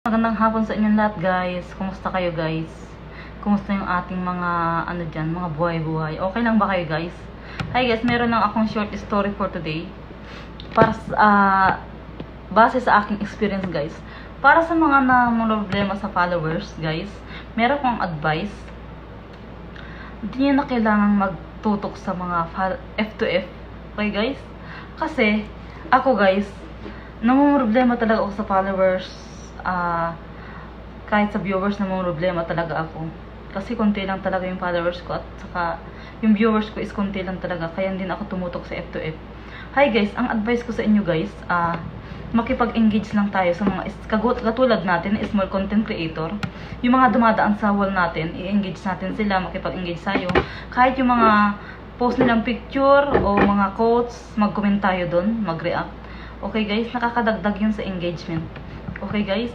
Magandang hapon sa inyong lahat guys. Kumusta kayo guys? Kumusta yung ating mga mga buhay-buhay? Okay lang ba kayo guys? Hi guys, meron lang akong short story for today. Para base sa aking experience guys. Para sa mga problema sa followers guys, meron akong advice. Hindi niyo na kailangang magtutok sa mga F2F. Okay guys? Kasi ako guys, problema talaga ako sa followers. Kahit sa viewers na problema talaga ako. Kasi konti lang talaga yung followers ko at saka yung viewers ko is konti lang talaga. Kaya din ako tumutok sa F2F. Hi guys, ang advice ko sa inyo guys, makipag-engage lang tayo sa mga katulad natin, small content creator. Yung mga dumadaan sa wall natin, i-engage natin sila, makipag-engage tayo. Kahit yung mga post nilang picture o mga quotes, mag-comment tayo doon, mag-react. Okay guys, nakakadagdag yun sa engagement. Okay guys?